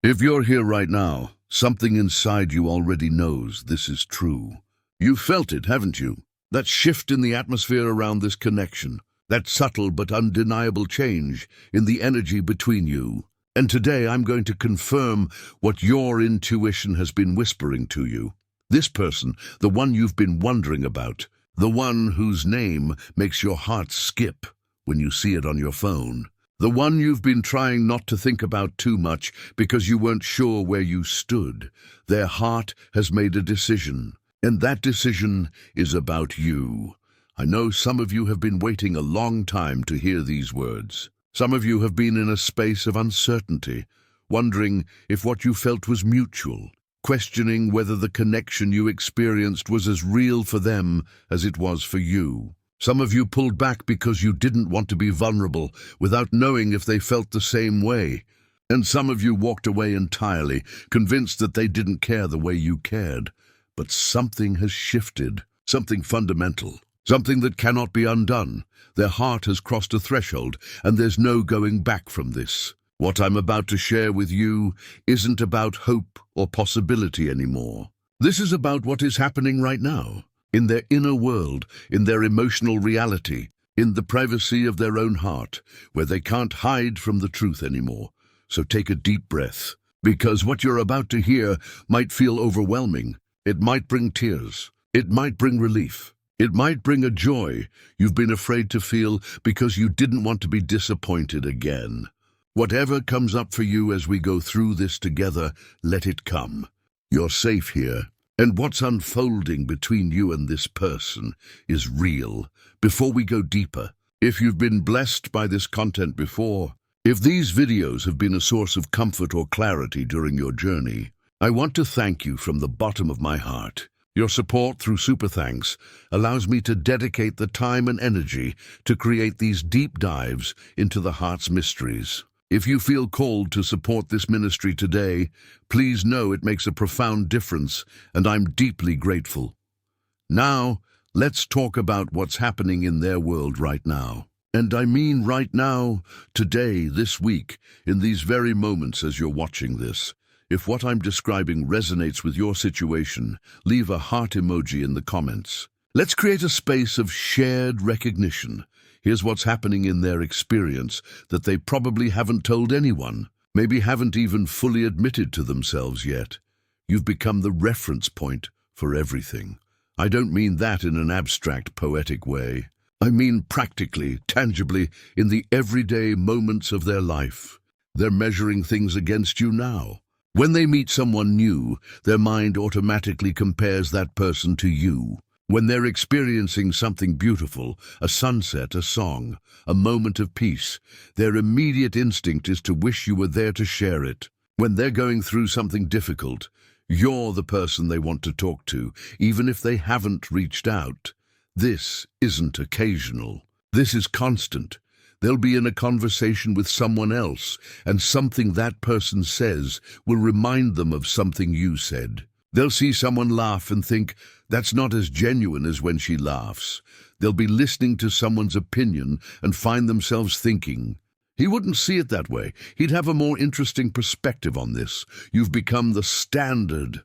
If you're here right now, something inside you already knows this is true. You've felt it, haven't you? That shift in the atmosphere around this connection, that subtle but undeniable change in the energy between you. And today I'm going to confirm what your intuition has been whispering to you. This person, the one you've been wondering about, the one whose name makes your heart skip when you see it on your phone. The one you've been trying not to think about too much because you weren't sure where you stood. Their heart has made a decision, and that decision is about you. I know some of you have been waiting a long time to hear these words. Some of you have been in a space of uncertainty, wondering if what you felt was mutual, questioning whether the connection you experienced was as real for them as it was for you. Some of you pulled back because you didn't want to be vulnerable without knowing if they felt the same way. And some of you walked away entirely, convinced that they didn't care the way you cared. But something has shifted, something fundamental, something that cannot be undone. Their heart has crossed a threshold, and there's no going back from this. What I'm about to share with you isn't about hope or possibility anymore. This is about what is happening right now. In their inner world, in their emotional reality, in the privacy of their own heart, where they can't hide from the truth anymore. So take a deep breath, because what you're about to hear might feel overwhelming. It might bring tears. It might bring relief. It might bring a joy you've been afraid to feel because you didn't want to be disappointed again. Whatever comes up for you as we go through this together, let it come. You're safe here. And what's unfolding between you and this person is real. Before we go deeper, if you've been blessed by this content before, if these videos have been a source of comfort or clarity during your journey, I want to thank you from the bottom of my heart. Your support through Super Thanks allows me to dedicate the time and energy to create these deep dives into the heart's mysteries. If you feel called to support this ministry today, please know it makes a profound difference, and I'm deeply grateful. Now, let's talk about what's happening in their world right now. And I mean right now, today, this week, in these very moments as you're watching this. If what I'm describing resonates with your situation, leave a heart emoji in the comments. Let's create a space of shared recognition. Here's what's happening in their experience that they probably haven't told anyone, maybe haven't even fully admitted to themselves yet. You've become the reference point for everything. I don't mean that in an abstract, poetic way. I mean practically, tangibly, in the everyday moments of their life. They're measuring things against you now. When they meet someone new, their mind automatically compares that person to you. When they're experiencing something beautiful, a sunset, a song, a moment of peace, their immediate instinct is to wish you were there to share it. When they're going through something difficult, you're the person they want to talk to, even if they haven't reached out. This isn't occasional. This is constant. They'll be in a conversation with someone else, and something that person says will remind them of something you said. They'll see someone laugh and think, that's not as genuine as when she laughs. They'll be listening to someone's opinion and find themselves thinking, he wouldn't see it that way. He'd have a more interesting perspective on this. You've become the standard,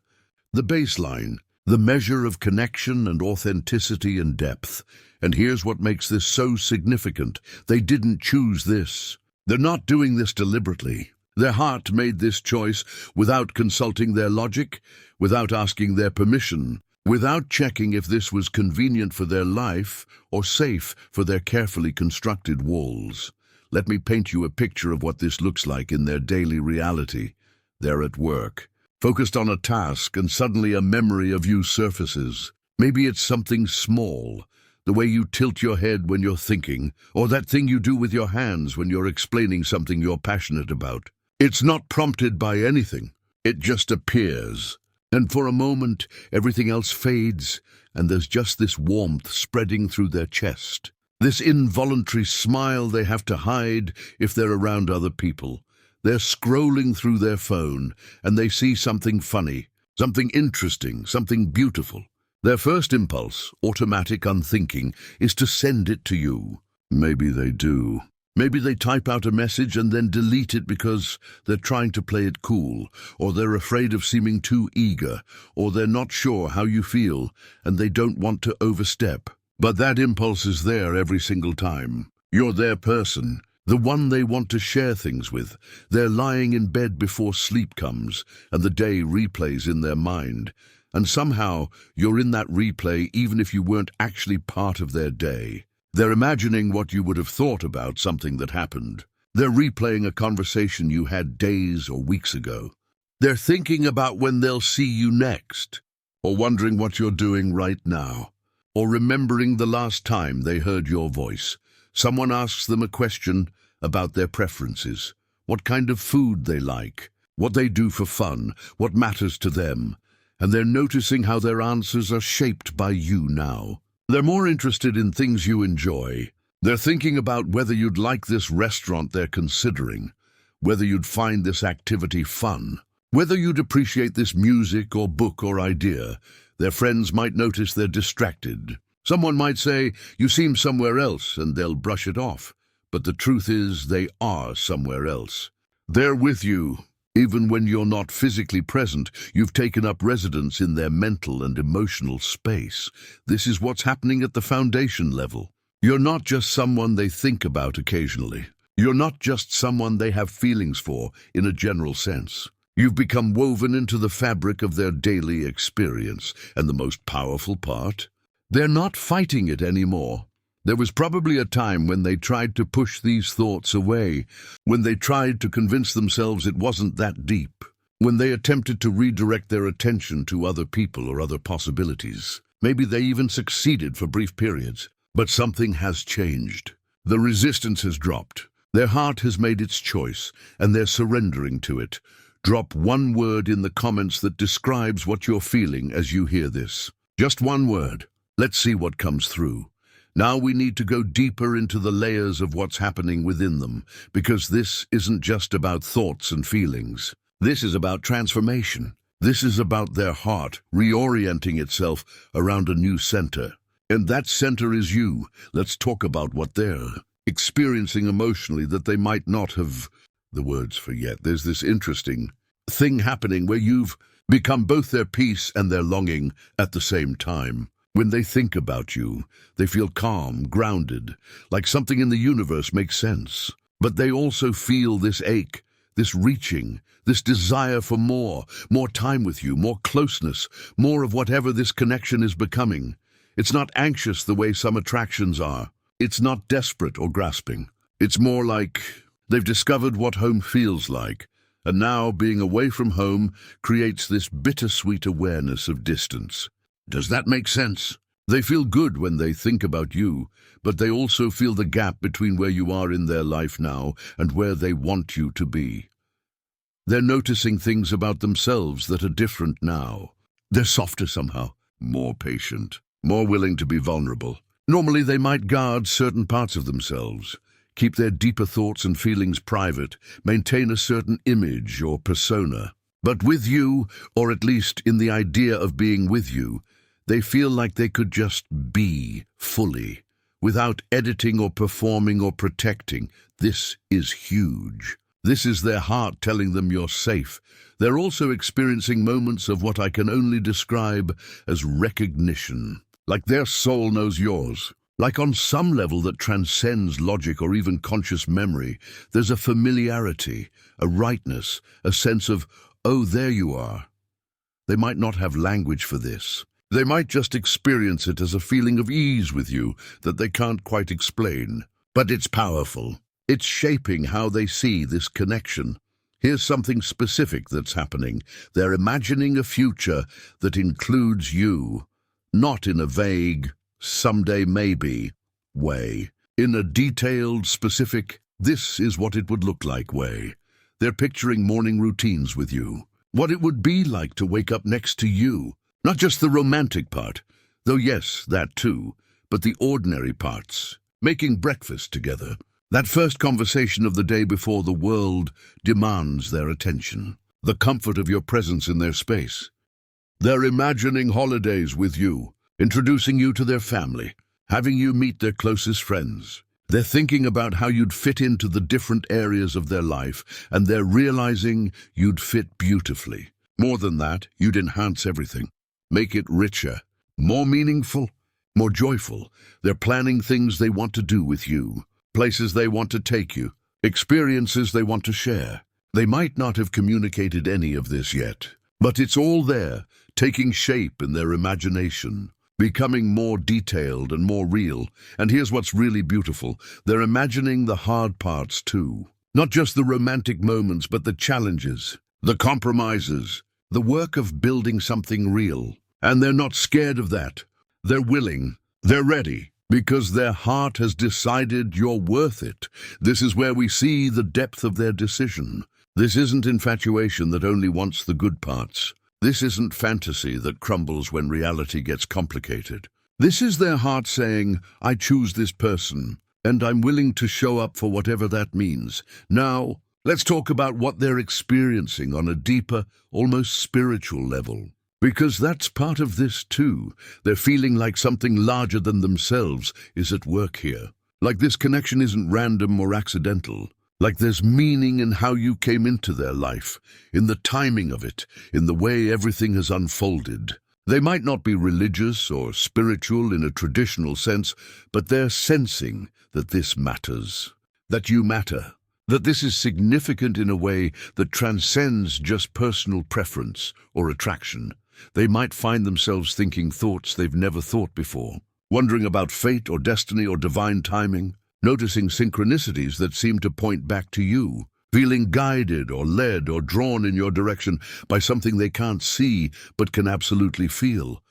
the baseline, the measure of connection and authenticity and depth. And here's what makes this so significant. They didn't choose this. They're not doing this deliberately. Their heart made this choice without consulting their logic, without asking their permission, without checking if this was convenient for their life or safe for their carefully constructed walls. Let me paint you a picture of what this looks like in their daily reality. They're at work, focused on a task, and suddenly a memory of you surfaces. Maybe it's something small, the way you tilt your head when you're thinking, or that thing you do with your hands when you're explaining something you're passionate about. It's not prompted by anything. It just appears. And for a moment, everything else fades, and there's just this warmth spreading through their chest. This involuntary smile they have to hide if they're around other people. They're scrolling through their phone, and they see something funny, something interesting, something beautiful. Their first impulse, automatic, unthinking, is to send it to you. Maybe they do. Maybe they type out a message and then delete it because they're trying to play it cool, or they're afraid of seeming too eager, or they're not sure how you feel and they don't want to overstep. But that impulse is there every single time. You're their person, the one they want to share things with. They're lying in bed before sleep comes and the day replays in their mind. And somehow you're in that replay even if you weren't actually part of their day. They're imagining what you would have thought about something that happened. They're replaying a conversation you had days or weeks ago. They're thinking about when they'll see you next, or wondering what you're doing right now, or remembering the last time they heard your voice. Someone asks them a question about their preferences, what kind of food they like, what they do for fun, what matters to them, and they're noticing how their answers are shaped by you now. They're more interested in things you enjoy. They're thinking about whether you'd like this restaurant they're considering, whether you'd find this activity fun, whether you'd appreciate this music or book or idea. Their friends might notice they're distracted. Someone might say, "You seem somewhere else," and they'll brush it off. But the truth is, they are somewhere else. They're with you. Even when you're not physically present, you've taken up residence in their mental and emotional space. This is what's happening at the foundation level. You're not just someone they think about occasionally. You're not just someone they have feelings for in a general sense. You've become woven into the fabric of their daily experience. And the most powerful part? They're not fighting it anymore. There was probably a time when they tried to push these thoughts away, when they tried to convince themselves it wasn't that deep, when they attempted to redirect their attention to other people or other possibilities. Maybe they even succeeded for brief periods. But something has changed. The resistance has dropped. Their heart has made its choice, and they're surrendering to it. Drop one word in the comments that describes what you're feeling as you hear this. Just one word. Let's see what comes through. Now we need to go deeper into the layers of what's happening within them, because this isn't just about thoughts and feelings. This is about transformation. This is about their heart reorienting itself around a new center. And that center is you. Let's talk about what they're experiencing emotionally that they might not have the words for yet. There's this interesting thing happening where you've become both their peace and their longing at the same time. When they think about you, they feel calm, grounded, like something in the universe makes sense. But they also feel this ache, this reaching, this desire for more time with you, more closeness, more of whatever this connection is becoming. It's not anxious the way some attractions are. It's not desperate or grasping. It's more like they've discovered what home feels like, and now being away from home creates this bittersweet awareness of distance. Does that make sense? They feel good when they think about you, but they also feel the gap between where you are in their life now and where they want you to be. They're noticing things about themselves that are different now. They're softer somehow, more patient, more willing to be vulnerable. Normally they might guard certain parts of themselves, keep their deeper thoughts and feelings private, maintain a certain image or persona. But with you, or at least in the idea of being with you, they feel like they could just be fully, without editing or performing or protecting. This is huge. This is their heart telling them you're safe. They're also experiencing moments of what I can only describe as recognition. Like their soul knows yours. Like on some level that transcends logic or even conscious memory, there's a familiarity, a rightness, a sense of, oh, there you are. They might not have language for this. They might just experience it as a feeling of ease with you that they can't quite explain. But it's powerful. It's shaping how they see this connection. Here's something specific that's happening. They're imagining a future that includes you, not in a vague, someday maybe way. In a detailed, specific, this is what it would look like way. They're picturing morning routines with you. What it would be like to wake up next to you. Not just the romantic part, though yes, that too, but the ordinary parts. Making breakfast together. That first conversation of the day before the world demands their attention. The comfort of your presence in their space. They're imagining holidays with you, introducing you to their family, having you meet their closest friends. They're thinking about how you'd fit into the different areas of their life, and they're realizing you'd fit beautifully. More than that, you'd enhance everything. Make it richer, more meaningful, more joyful. They're planning things they want to do with you, places they want to take you, experiences they want to share. They might not have communicated any of this yet, but it's all there, taking shape in their imagination, becoming more detailed and more real. And here's what's really beautiful. They're imagining the hard parts too. Not just the romantic moments, but the challenges, the compromises, the work of building something real. And they're not scared of that. They're willing. They're ready. Because their heart has decided you're worth it. This is where we see the depth of their decision. This isn't infatuation that only wants the good parts. This isn't fantasy that crumbles when reality gets complicated. This is their heart saying, I choose this person, and I'm willing to show up for whatever that means. Now, let's talk about what they're experiencing on a deeper, almost spiritual level. Because that's part of this too. They're feeling like something larger than themselves is at work here. Like this connection isn't random or accidental. Like there's meaning in how you came into their life, in the timing of it, in the way everything has unfolded. They might not be religious or spiritual in a traditional sense, but they're sensing that this matters, that you matter, that this is significant in a way that transcends just personal preference or attraction. They might find themselves thinking thoughts they've never thought before, wondering about fate or destiny or divine timing, noticing synchronicities that seem to point back to you, feeling guided or led or drawn in your direction by something they can't see but can absolutely feel.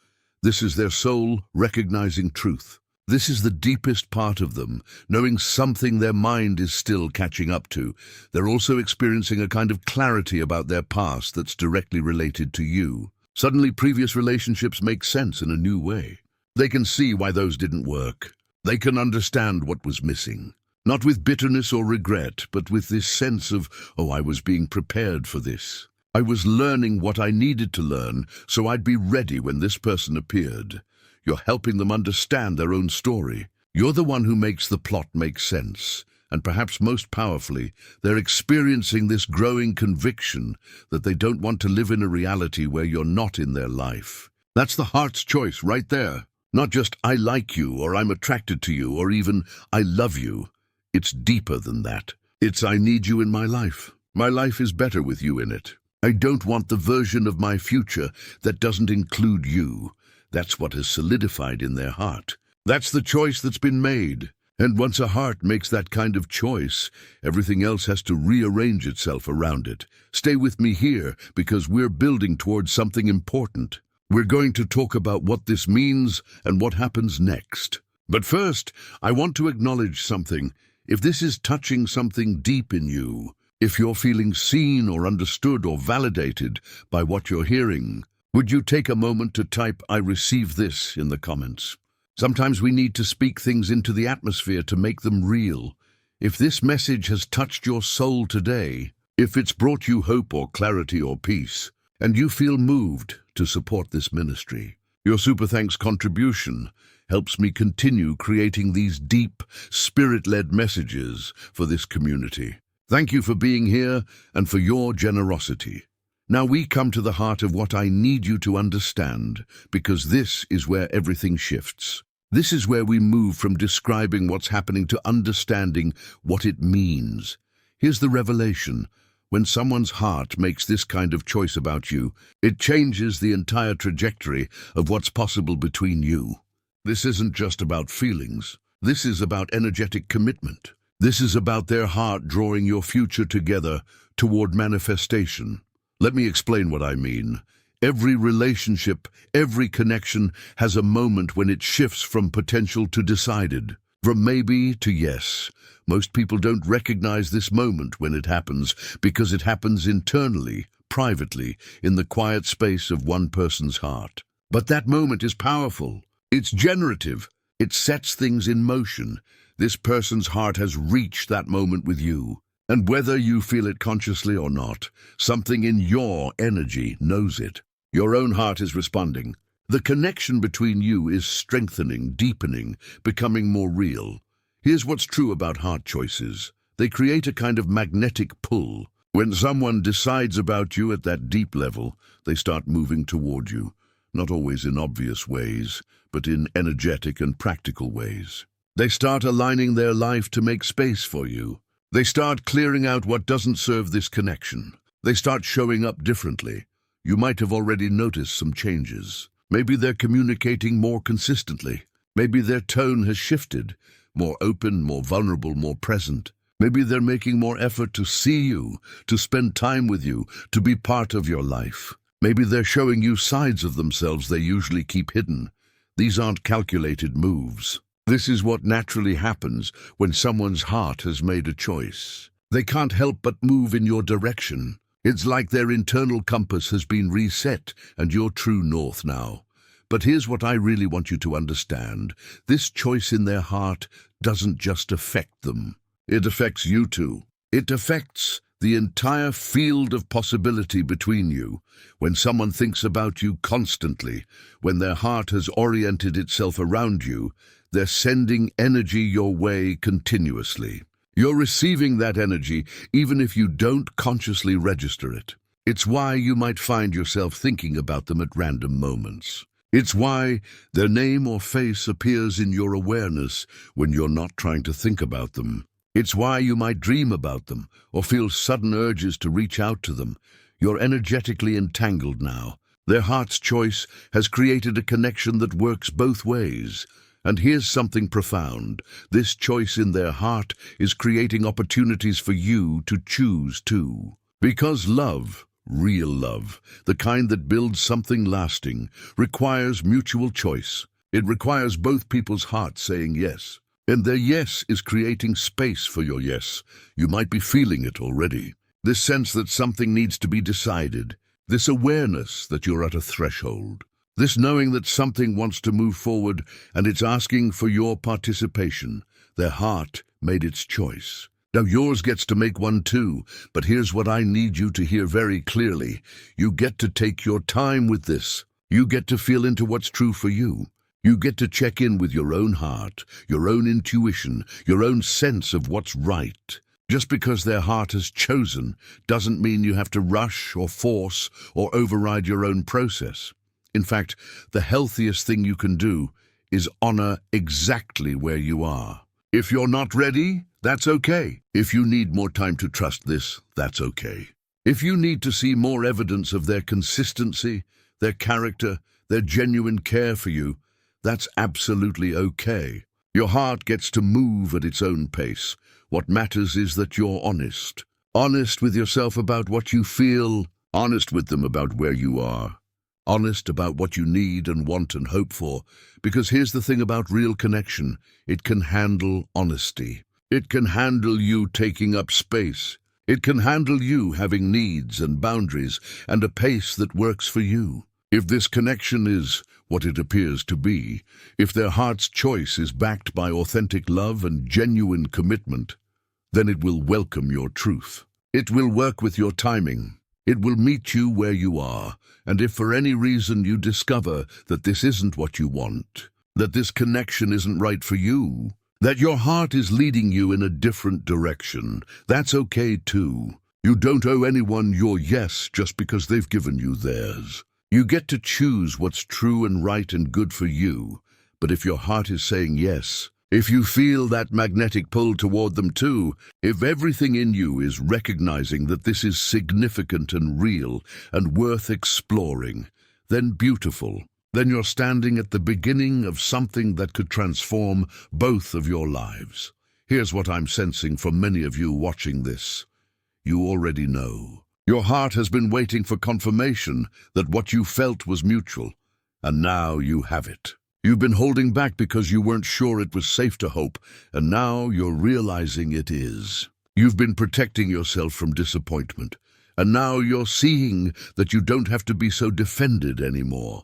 This is their soul recognizing truth. This is the deepest part of them, knowing something their mind is still catching up to. They're also experiencing a kind of clarity about their past that's directly related to you. Suddenly, previous relationships make sense in a new way. They can see why those didn't work. They can understand what was missing. Not with bitterness or regret, but with this sense of, oh, I was being prepared for this. I was learning what I needed to learn, so I'd be ready when this person appeared. You're helping them understand their own story. You're the one who makes the plot make sense. And perhaps most powerfully, they're experiencing this growing conviction that they don't want to live in a reality where you're not in their life. That's the heart's choice right there. Not just, I like you, or I'm attracted to you, or even, I love you. It's deeper than that. It's, I need you in my life. My life is better with you in it. I don't want the version of my future that doesn't include you. That's what has solidified in their heart. That's the choice that's been made. And once a heart makes that kind of choice, everything else has to rearrange itself around it. Stay with me here, because we're building towards something important. We're going to talk about what this means and what happens next. But first, I want to acknowledge something. If this is touching something deep in you, if you're feeling seen or understood or validated by what you're hearing, would you take a moment to type, I receive this in the comments? Sometimes we need to speak things into the atmosphere to make them real. If this message has touched your soul today, if it's brought you hope or clarity or peace, and you feel moved to support this ministry, your Super Thanks contribution helps me continue creating these deep, spirit-led messages for this community. Thank you for being here and for your generosity. Now we come to the heart of what I need you to understand, because this is where everything shifts. This is where we move from describing what's happening to understanding what it means. Here's the revelation. When someone's heart makes this kind of choice about you, it changes the entire trajectory of what's possible between you. This isn't just about feelings. This is about energetic commitment. This is about their heart drawing your future together toward manifestation. Let me explain what I mean. Every relationship, every connection has a moment when it shifts from potential to decided, from maybe to yes. Most people don't recognize this moment when it happens because it happens internally, privately, in the quiet space of one person's heart. But that moment is powerful. It's generative. It sets things in motion. This person's heart has reached that moment with you. And whether you feel it consciously or not, something in your energy knows it. Your own heart is responding. The connection between you is strengthening, deepening, becoming more real. Here's what's true about heart choices. They create a kind of magnetic pull. When someone decides about you at that deep level, they start moving toward you, not always in obvious ways, but in energetic and practical ways. They start aligning their life to make space for you. They start clearing out what doesn't serve this connection. They start showing up differently. You might have already noticed some changes. Maybe they're communicating more consistently. Maybe their tone has shifted, more open, more vulnerable, more present. Maybe they're making more effort to see you, to spend time with you, to be part of your life. Maybe they're showing you sides of themselves they usually keep hidden. These aren't calculated moves. This is what naturally happens when someone's heart has made a choice. They can't help but move in your direction. It's like their internal compass has been reset and you're true north now. But here's what I really want you to understand. This choice in their heart doesn't just affect them. It affects you too. It affects the entire field of possibility between you. When someone thinks about you constantly, when their heart has oriented itself around you, they're sending energy your way continuously. You're receiving that energy even if you don't consciously register it. It's why you might find yourself thinking about them at random moments. It's why their name or face appears in your awareness when you're not trying to think about them. It's why you might dream about them or feel sudden urges to reach out to them. You're energetically entangled now. Their heart's choice has created a connection that works both ways. And here's something profound. This choice in their heart is creating opportunities for you to choose too. Because love, real love, the kind that builds something lasting, requires mutual choice. It requires both people's hearts saying yes. And their yes is creating space for your yes. You might be feeling it already. This sense that something needs to be decided. This awareness that you're at a threshold. This knowing that something wants to move forward and it's asking for your participation. Their heart made its choice. Now yours gets to make one too, but here's what I need you to hear very clearly. You get to take your time with this. You get to feel into what's true for you. You get to check in with your own heart, your own intuition, your own sense of what's right. Just because their heart has chosen doesn't mean you have to rush or force or override your own process. In fact, the healthiest thing you can do is honor exactly where you are. If you're not ready, that's okay. If you need more time to trust this, that's okay. If you need to see more evidence of their consistency, their character, their genuine care for you, that's absolutely okay. Your heart gets to move at its own pace. What matters is that you're honest. Honest with yourself about what you feel, honest with them about where you are. Honest about what you need and want and hope for, because here's the thing about real connection. It can handle honesty. It can handle you taking up space. It can handle you having needs and boundaries and a pace that works for you. If this connection is what it appears to be, if their heart's choice is backed by authentic love and genuine commitment, then it will welcome your truth. It will work with your timing. It will meet you where you are. And if for any reason you discover that this isn't what you want, that this connection isn't right for you, that your heart is leading you in a different direction, that's okay too. You don't owe anyone your yes just because they've given you theirs. You get to choose what's true and right and good for you. But if your heart is saying yes, if you feel that magnetic pull toward them too, if everything in you is recognizing that this is significant and real and worth exploring, then beautiful. Then you're standing at the beginning of something that could transform both of your lives. Here's what I'm sensing from many of you watching this. You already know. Your heart has been waiting for confirmation that what you felt was mutual, and now you have it. You've been holding back because you weren't sure it was safe to hope, and now you're realizing it is. You've been protecting yourself from disappointment, and now you're seeing that you don't have to be so defended anymore.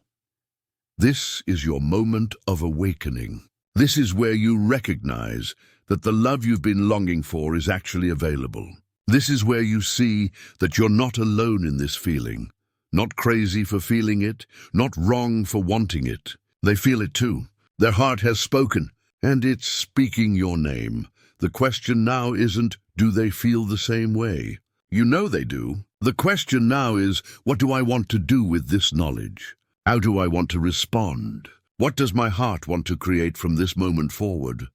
This is your moment of awakening. This is where you recognize that the love you've been longing for is actually available. This is where you see that you're not alone in this feeling, not crazy for feeling it, not wrong for wanting it. They feel it too. Their heart has spoken, And it's speaking your name. The question now isn't, do they feel the same way? You know they do. The question now is, what do I want to do with this knowledge? How do I want to respond? What does my heart want to create from this moment forward?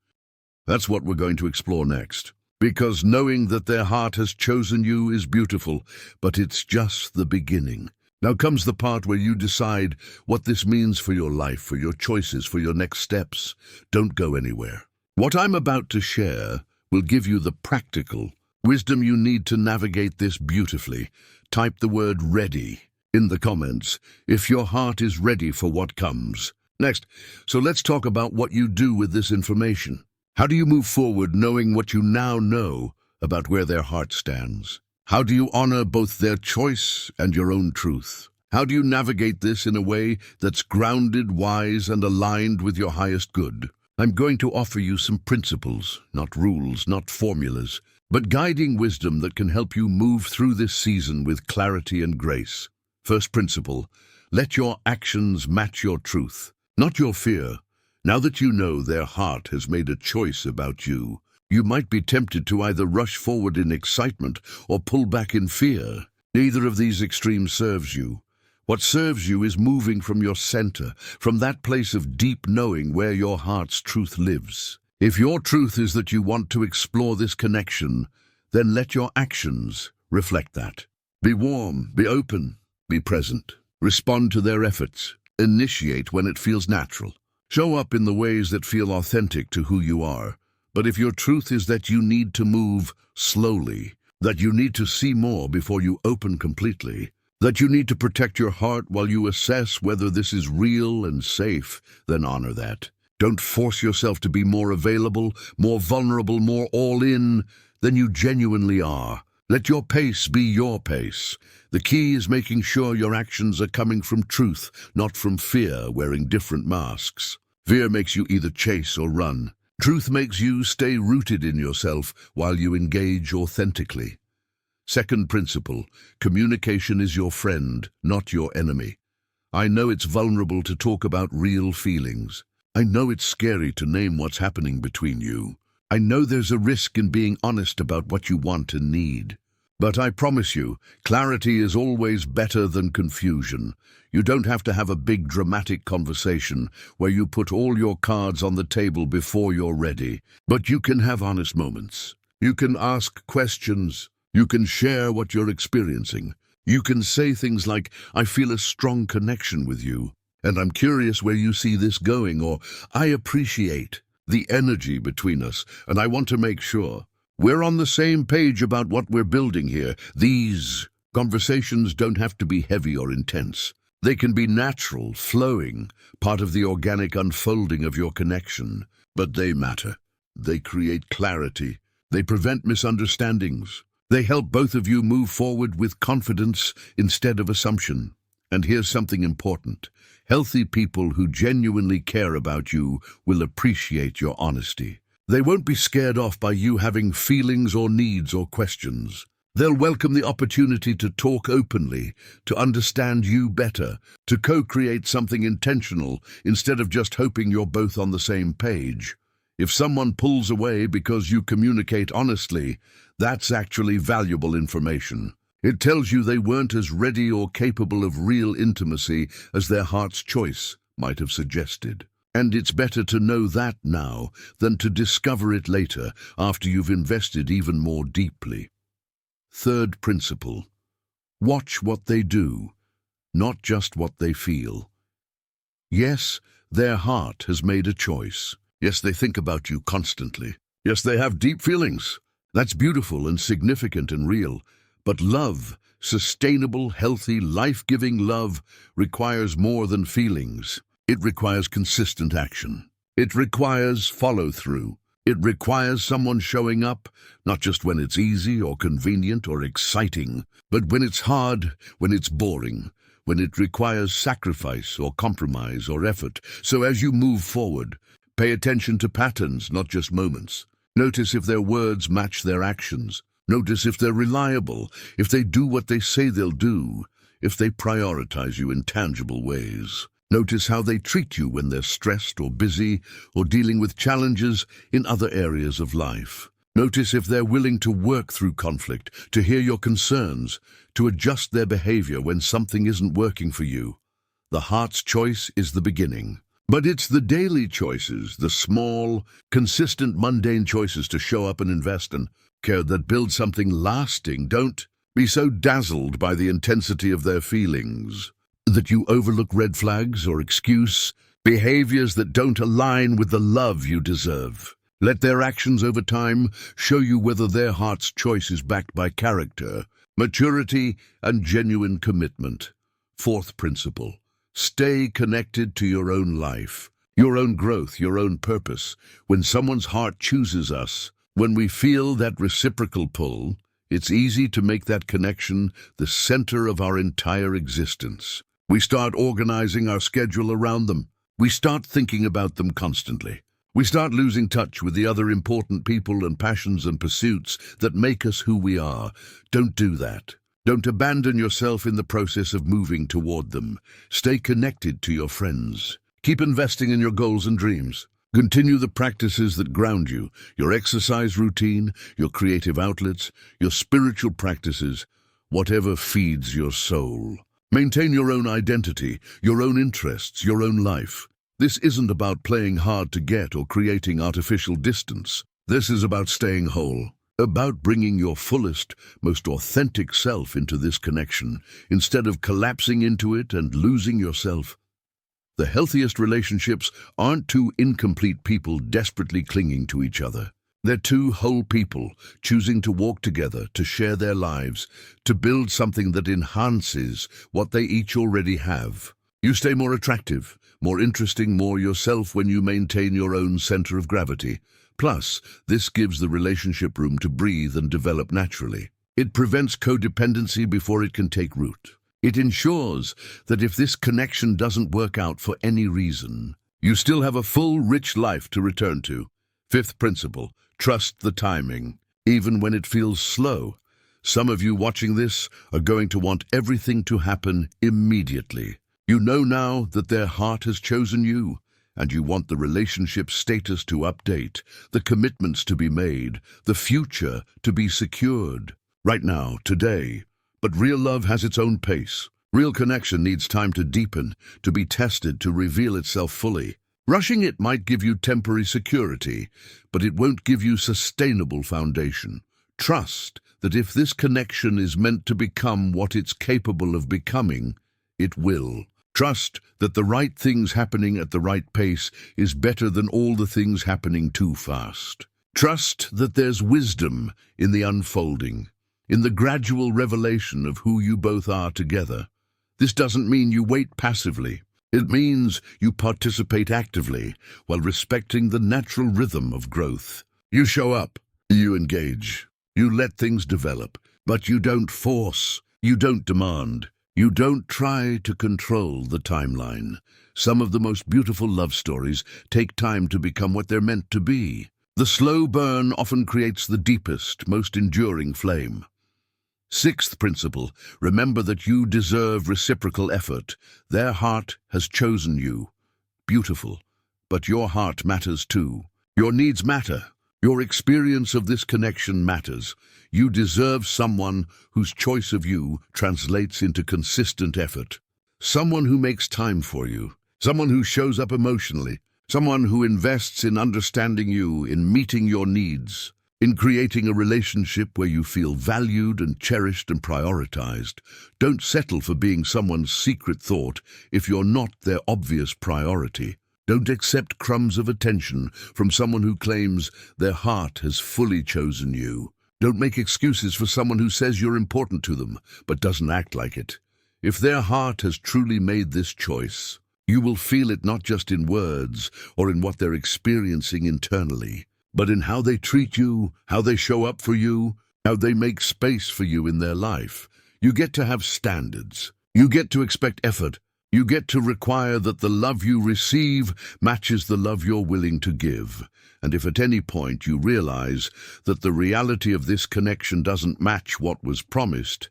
That's what we're going to explore next. Because knowing that their heart has chosen you is beautiful, but it's just the beginning. Now comes the part where you decide what this means for your life, for your choices, for your next steps. Don't go anywhere. What I'm about to share will give you the practical wisdom you need to navigate this beautifully. Type the word ready in the comments if your heart is ready for what comes. Next, so let's talk about what you do with this information. How do you move forward knowing what you now know about where their heart stands? How do you honor both their choice and your own truth? How do you navigate this in a way that's grounded, wise, and aligned with your highest good? I'm going to offer you some principles, not rules, not formulas, but guiding wisdom that can help you move through this season with clarity and grace. First principle, let your actions match your truth, not your fear. Now that you know their heart has made a choice about you, you might be tempted to either rush forward in excitement or pull back in fear. Neither of these extremes serves you. What serves you is moving from your center, from that place of deep knowing where your heart's truth lives. If your truth is that you want to explore this connection, then let your actions reflect that. Be warm, be open, be present. Respond to their efforts. Initiate when it feels natural. Show up in the ways that feel authentic to who you are. But if your truth is that you need to move slowly, that you need to see more before you open completely, that you need to protect your heart while you assess whether this is real and safe, then honor that. Don't force yourself to be more available, more vulnerable, more all in than you genuinely are. Let your pace be your pace. The key is making sure your actions are coming from truth, not from fear wearing different masks. Fear makes you either chase or run. Truth makes you stay rooted in yourself while you engage authentically. Second principle, communication is your friend, not your enemy. I know it's vulnerable to talk about real feelings. I know it's scary to name what's happening between you. I know there's a risk in being honest about what you want and need. But I promise you, clarity is always better than confusion. You don't have to have a big dramatic conversation where you put all your cards on the table before you're ready. But you can have honest moments. You can ask questions. You can share what you're experiencing. You can say things like, I feel a strong connection with you, and I'm curious where you see this going, or I appreciate the energy between us, and I want to make sure we're on the same page about what we're building here. These conversations don't have to be heavy or intense. They can be natural, flowing, part of the organic unfolding of your connection. But they matter. They create clarity. They prevent misunderstandings. They help both of you move forward with confidence instead of assumption. And here's something important. Healthy people who genuinely care about you will appreciate your honesty. They won't be scared off by you having feelings or needs or questions. They'll welcome the opportunity to talk openly, to understand you better, to co-create something intentional instead of just hoping you're both on the same page. If someone pulls away because you communicate honestly, that's actually valuable information. It tells you they weren't as ready or capable of real intimacy as their heart's choice might have suggested. And it's better to know that now than to discover it later after you've invested even more deeply. Third principle, watch what they do, not just what they feel. Yes, their heart has made a choice. Yes, they think about you constantly. Yes, they have deep feelings. That's beautiful and significant and real. But love, sustainable, healthy, life-giving love, requires more than feelings. It requires consistent action. It requires follow-through. It requires someone showing up, not just when it's easy or convenient or exciting, but when it's hard, when it's boring, when it requires sacrifice or compromise or effort. So as you move forward, pay attention to patterns, not just moments. Notice if their words match their actions. Notice if they're reliable, if they do what they say they'll do, if they prioritize you in tangible ways. Notice how they treat you when they're stressed or busy or dealing with challenges in other areas of life. Notice if they're willing to work through conflict, to hear your concerns, to adjust their behavior when something isn't working for you. The heart's choice is the beginning. But it's the daily choices, the small, consistent, mundane choices to show up and invest and care that build something lasting. Don't be so dazzled by the intensity of their feelings that you overlook red flags or excuse behaviors that don't align with the love you deserve. Let their actions over time show you whether their heart's choice is backed by character, maturity, and genuine commitment. Fourth principle: stay connected to your own life, your own growth, your own purpose. When someone's heart chooses us, when we feel that reciprocal pull, it's easy to make that connection the center of our entire existence. We start organizing our schedule around them. We start thinking about them constantly. We start losing touch with the other important people and passions and pursuits that make us who we are. Don't do that. Don't abandon yourself in the process of moving toward them. Stay connected to your friends. Keep investing in your goals and dreams. Continue the practices that ground you, your exercise routine, your creative outlets, your spiritual practices, whatever feeds your soul. Maintain your own identity, your own interests, your own life. This isn't about playing hard to get or creating artificial distance. This is about staying whole, about bringing your fullest, most authentic self into this connection, instead of collapsing into it and losing yourself. The healthiest relationships aren't two incomplete people desperately clinging to each other. They're two whole people choosing to walk together, to share their lives, to build something that enhances what they each already have. You stay more attractive, more interesting, more yourself when you maintain your own center of gravity. Plus, this gives the relationship room to breathe and develop naturally. It prevents codependency before it can take root. It ensures that if this connection doesn't work out for any reason, you still have a full, rich life to return to. Fifth principle: trust the timing, even when it feels slow. Some of you watching this are going to want everything to happen immediately. You know now that their heart has chosen you, and you want the relationship status to update, the commitments to be made, the future to be secured. Right now, today. But real love has its own pace. Real connection needs time to deepen, to be tested, to reveal itself fully. Rushing it might give you temporary security, but it won't give you sustainable foundation. Trust that if this connection is meant to become what it's capable of becoming, it will. Trust that the right things happening at the right pace is better than all the things happening too fast. Trust that there's wisdom in the unfolding, in the gradual revelation of who you both are together. This doesn't mean you wait passively. It means you participate actively while respecting the natural rhythm of growth. You show up, you engage, you let things develop, but you don't force, you don't demand, you don't try to control the timeline. Some of the most beautiful love stories take time to become what they're meant to be. The slow burn often creates the deepest, most enduring flame. Sixth principle: remember that you deserve reciprocal effort. Their heart has chosen you. Beautiful. But your heart matters too. Your needs matter. Your experience of this connection matters. You deserve someone whose choice of you translates into consistent effort. Someone who makes time for you. Someone who shows up emotionally. Someone who invests in understanding you, in meeting your needs, in creating a relationship where you feel valued and cherished and prioritized. Don't settle for being someone's secret thought if you're not their obvious priority. Don't accept crumbs of attention from someone who claims their heart has fully chosen you. Don't make excuses for someone who says you're important to them, but doesn't act like it. If their heart has truly made this choice, you will feel it not just in words or in what they're experiencing internally, but in how they treat you, how they show up for you, how they make space for you in their life. You get to have standards. You get to expect effort. You get to require that the love you receive matches the love you're willing to give. And if at any point you realize that the reality of this connection doesn't match what was promised,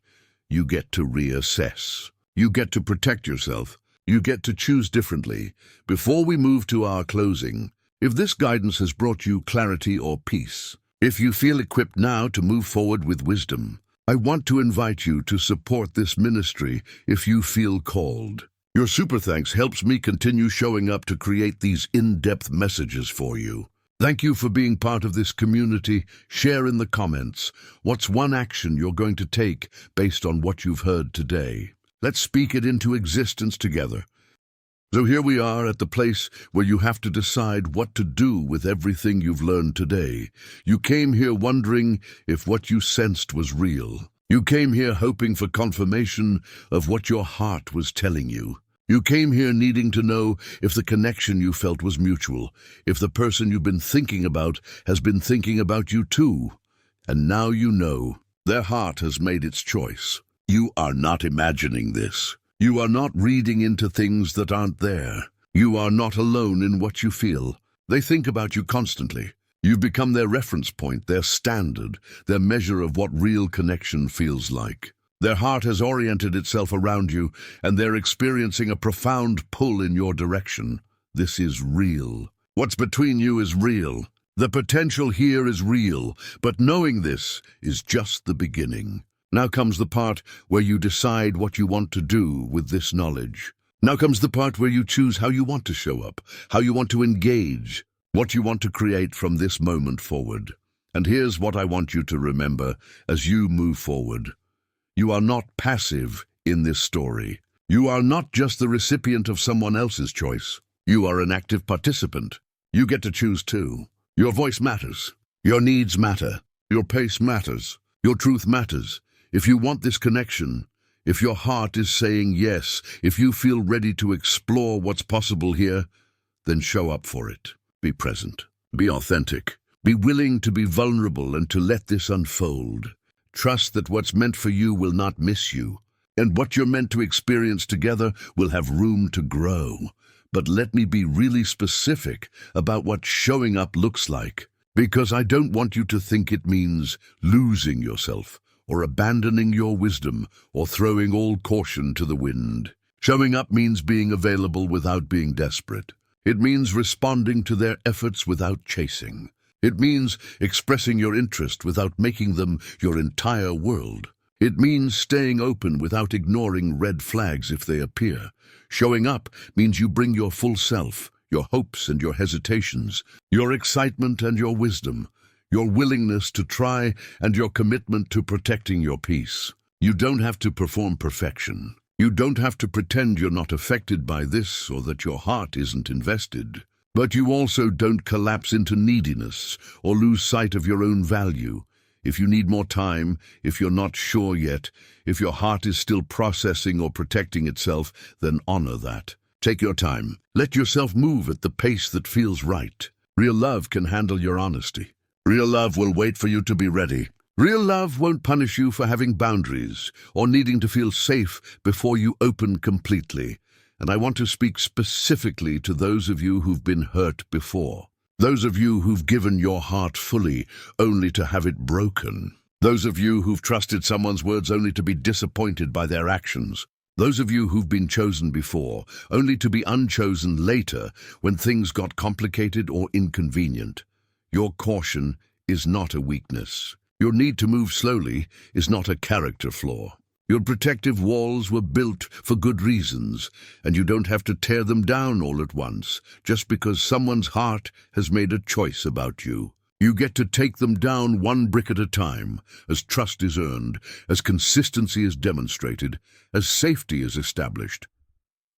you get to reassess. You get to protect yourself. You get to choose differently. Before we move to our closing, if this guidance has brought you clarity or peace, if you feel equipped now to move forward with wisdom, I want to invite you to support this ministry if you feel called. Your super thanks helps me continue showing up to create these in-depth messages for you. Thank you for being part of this community. Share in the comments what's one action you're going to take based on what you've heard today. Let's speak it into existence together. So here we are at the place where you have to decide what to do with everything you've learned today. You came here wondering if what you sensed was real. You came here hoping for confirmation of what your heart was telling you. You came here needing to know if the connection you felt was mutual, if the person you've been thinking about has been thinking about you too. And now you know. Their heart has made its choice. You are not imagining this. You are not reading into things that aren't there. You are not alone in what you feel. They think about you constantly. You've become their reference point, their standard, their measure of what real connection feels like. Their heart has oriented itself around you, and they're experiencing a profound pull in your direction. This is real. What's between you is real. The potential here is real, but knowing this is just the beginning. Now comes the part where you decide what you want to do with this knowledge. Now comes the part where you choose how you want to show up, how you want to engage, what you want to create from this moment forward. And here's what I want you to remember as you move forward. You are not passive in this story. You are not just the recipient of someone else's choice. You are an active participant. You get to choose too. Your voice matters. Your needs matter. Your pace matters. Your truth matters. If you want this connection, if your heart is saying yes, if you feel ready to explore what's possible here, then show up for it. Be present. Be authentic. Be willing to be vulnerable and to let this unfold. Trust that what's meant for you will not miss you, and what you're meant to experience together will have room to grow. But let me be really specific about what showing up looks like, because I don't want you to think it means losing yourself, or abandoning your wisdom, or throwing all caution to the wind. Showing up means being available without being desperate. It means responding to their efforts without chasing. It means expressing your interest without making them your entire world. It means staying open without ignoring red flags if they appear. Showing up means you bring your full self, your hopes and your hesitations, your excitement and your wisdom, your willingness to try and your commitment to protecting your peace. You don't have to perform perfection. You don't have to pretend you're not affected by this or that your heart isn't invested. But you also don't collapse into neediness or lose sight of your own value. If you need more time, if you're not sure yet, if your heart is still processing or protecting itself, then honor that. Take your time. Let yourself move at the pace that feels right. Real love can handle your honesty. Real love will wait for you to be ready. Real love won't punish you for having boundaries or needing to feel safe before you open completely. And I want to speak specifically to those of you who've been hurt before. Those of you who've given your heart fully, only to have it broken. Those of you who've trusted someone's words only to be disappointed by their actions. Those of you who've been chosen before, only to be unchosen later when things got complicated or inconvenient. Your caution is not a weakness. Your need to move slowly is not a character flaw. Your protective walls were built for good reasons, and you don't have to tear them down all at once, just because someone's heart has made a choice about you. You get to take them down one brick at a time, as trust is earned, as consistency is demonstrated, as safety is established.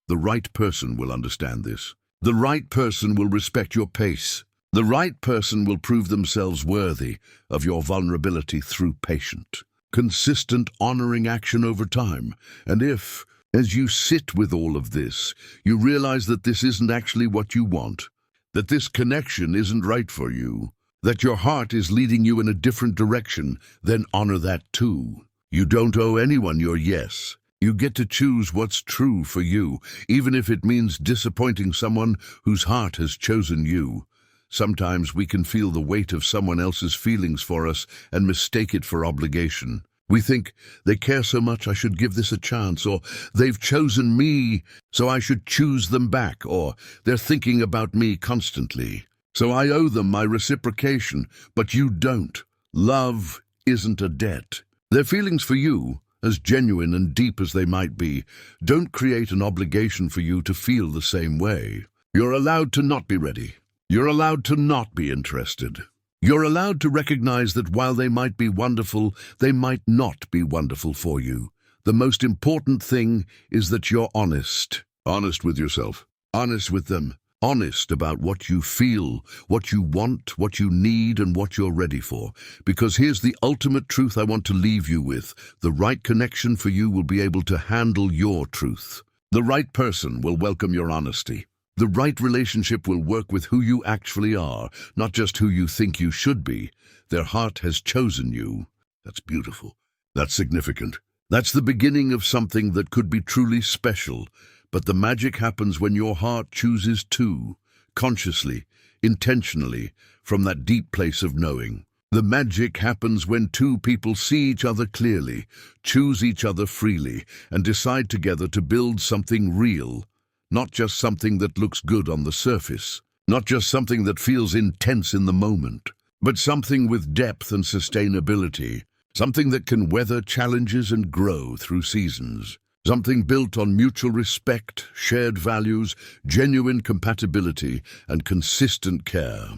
The right person will understand this. The right person will respect your pace. The right person will prove themselves worthy of your vulnerability through patient, consistent, honoring action over time. And if, as you sit with all of this, you realize that this isn't actually what you want, that this connection isn't right for you, that your heart is leading you in a different direction, then honor that too. You don't owe anyone your yes. You get to choose what's true for you, even if it means disappointing someone whose heart has chosen you. Sometimes we can feel the weight of someone else's feelings for us and mistake it for obligation. We think, they care so much I should give this a chance, or they've chosen me so I should choose them back, or they're thinking about me constantly, so I owe them my reciprocation. But you don't. Love isn't a debt. Their feelings for you, as genuine and deep as they might be, don't create an obligation for you to feel the same way. You're allowed to not be ready. You're allowed to not be interested. You're allowed to recognize that while they might be wonderful, they might not be wonderful for you. The most important thing is that you're honest. Honest with yourself. Honest with them. Honest about what you feel, what you want, what you need, and what you're ready for. Because here's the ultimate truth I want to leave you with. The right connection for you will be able to handle your truth. The right person will welcome your honesty. The right relationship will work with who you actually are, not just who you think you should be. Their heart has chosen you. That's beautiful. That's significant. That's the beginning of something that could be truly special. But the magic happens when your heart chooses to, consciously, intentionally, from that deep place of knowing. The magic happens when two people see each other clearly, choose each other freely, and decide together to build something real. Not just something that looks good on the surface, not just something that feels intense in the moment, but something with depth and sustainability, something that can weather challenges and grow through seasons, something built on mutual respect, shared values, genuine compatibility, and consistent care.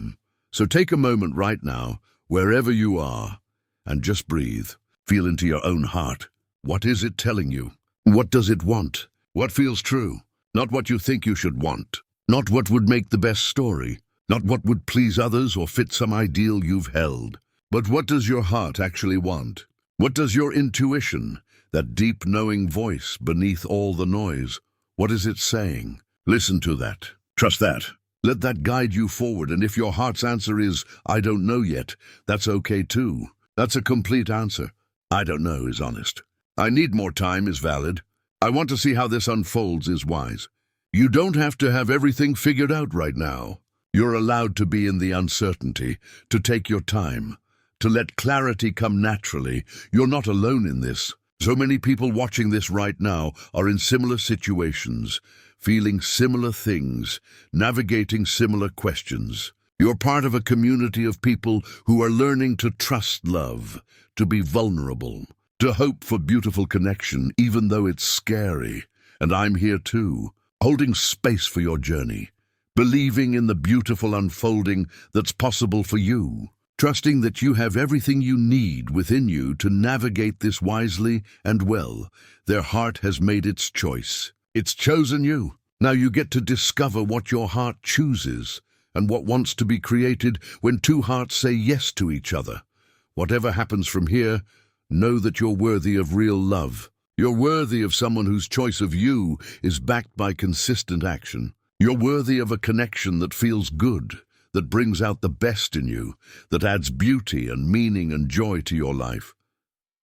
So take a moment right now, wherever you are, and just breathe. Feel into your own heart. What is it telling you? What does it want? What feels true? Not what you think you should want. Not what would make the best story. Not what would please others or fit some ideal you've held. But what does your heart actually want? What does your intuition, that deep knowing voice beneath all the noise, what is it saying? Listen to that. Trust that. Let that guide you forward. And if your heart's answer is, I don't know yet, that's okay too. That's a complete answer. I don't know is honest. I need more time is valid. I want to see how this unfolds is wise. You don't have to have everything figured out right now. You're allowed to be in the uncertainty, to take your time, to let clarity come naturally. You're not alone in this. So many people watching this right now are in similar situations, feeling similar things, navigating similar questions. You're part of a community of people who are learning to trust love, to be vulnerable, to hope for beautiful connection, even though it's scary. And I'm here too, holding space for your journey, believing in the beautiful unfolding that's possible for you, trusting that you have everything you need within you to navigate this wisely and well. Their heart has made its choice. It's chosen you. Now you get to discover what your heart chooses and what wants to be created when two hearts say yes to each other. Whatever happens from here, know that you're worthy of real love. You're worthy of someone whose choice of you is backed by consistent action. You're worthy of a connection that feels good, that brings out the best in you, that adds beauty and meaning and joy to your life.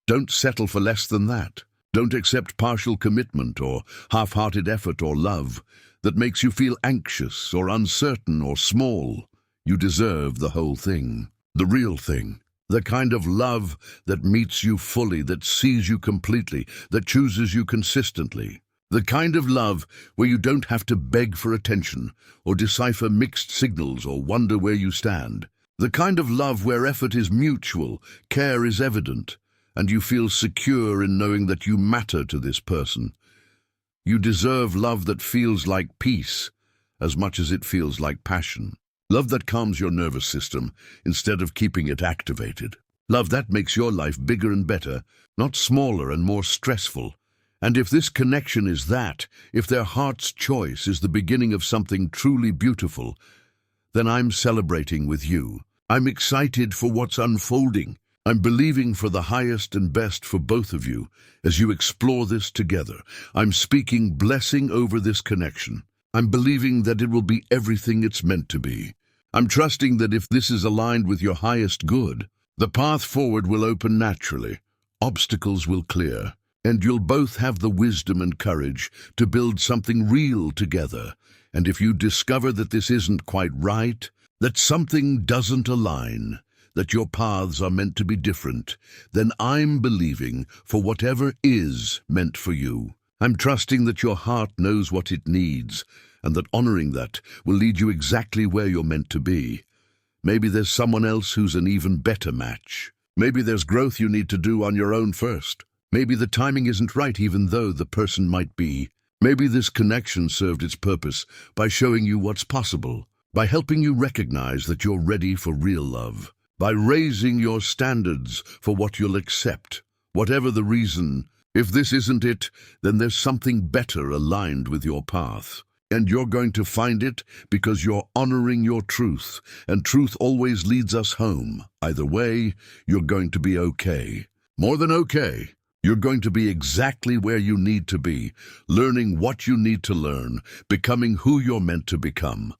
Don't settle for less than that. Don't accept partial commitment or half-hearted effort or love that makes you feel anxious or uncertain or small. You deserve the whole thing, the real thing. The kind of love that meets you fully, that sees you completely, that chooses you consistently. The kind of love where you don't have to beg for attention or decipher mixed signals or wonder where you stand. The kind of love where effort is mutual, care is evident, and you feel secure in knowing that you matter to this person. You deserve love that feels like peace as much as it feels like passion. Love that calms your nervous system instead of keeping it activated. Love that makes your life bigger and better, not smaller and more stressful. And if this connection is that, if their heart's choice is the beginning of something truly beautiful, then I'm celebrating with you. I'm excited for what's unfolding. I'm believing for the highest and best for both of you as you explore this together. I'm speaking blessing over this connection. I'm believing that it will be everything it's meant to be. I'm trusting that if this is aligned with your highest good, the path forward will open naturally, obstacles will clear, and you'll both have the wisdom and courage to build something real together. And if you discover that this isn't quite right, that something doesn't align, that your paths are meant to be different, then I'm believing for whatever is meant for you. I'm trusting that your heart knows what it needs, and that honoring that will lead you exactly where you're meant to be. Maybe there's someone else who's an even better match. Maybe there's growth you need to do on your own first. Maybe the timing isn't right even though the person might be. Maybe this connection served its purpose by showing you what's possible, by helping you recognize that you're ready for real love, by raising your standards for what you'll accept. Whatever the reason, if this isn't it, then there's something better aligned with your path. And you're going to find it because you're honoring your truth, and truth always leads us home. Either way, you're going to be okay. More than okay. You're going to be exactly where you need to be, learning what you need to learn, becoming who you're meant to become.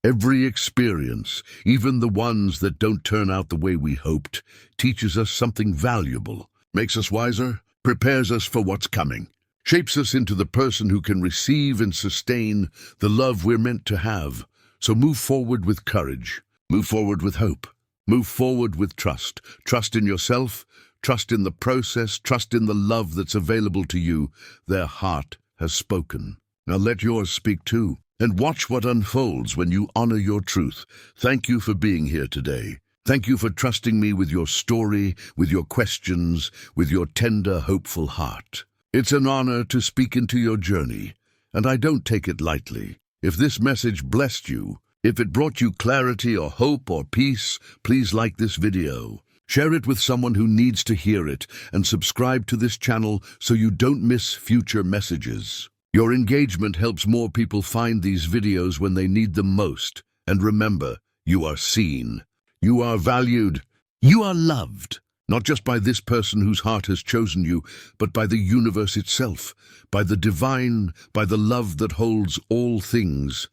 Every experience, even the ones that don't turn out the way we hoped, teaches us something valuable, makes us wiser, prepares us for what's coming, shapes us into the person who can receive and sustain the love we're meant to have. So move forward with courage, move forward with hope, move forward with trust. Trust in yourself, trust in the process, trust in the love that's available to you. Their heart has spoken. Now let yours speak too, and watch what unfolds when you honor your truth. Thank you for being here today. Thank you for trusting me with your story, with your questions, with your tender, hopeful heart. It's an honor to speak into your journey, and I don't take it lightly. If this message blessed you, if it brought you clarity or hope or peace, please like this video. Share it with someone who needs to hear it, and subscribe to this channel so you don't miss future messages. Your engagement helps more people find these videos when they need them most. And remember, you are seen. You are valued. You are loved. Not just by this person whose heart has chosen you, but by the universe itself, by the divine, by the love that holds all things.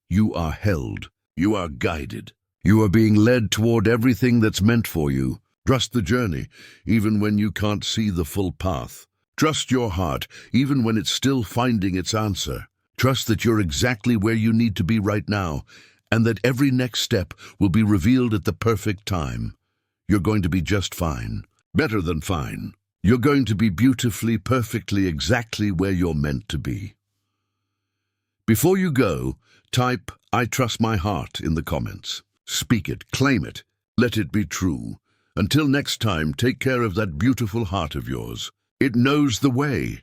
You are held. You are guided. You are being led toward everything that's meant for you. Trust the journey, even when you can't see the full path. Trust your heart, even when it's still finding its answer. Trust that you're exactly where you need to be right now, and that every next step will be revealed at the perfect time. You're going to be just fine. Better than fine. You're going to be beautifully, perfectly, exactly where you're meant to be. Before you go, type, "I trust my heart" in the comments. Speak it, claim it, let it be true. Until next time, take care of that beautiful heart of yours. It knows the way.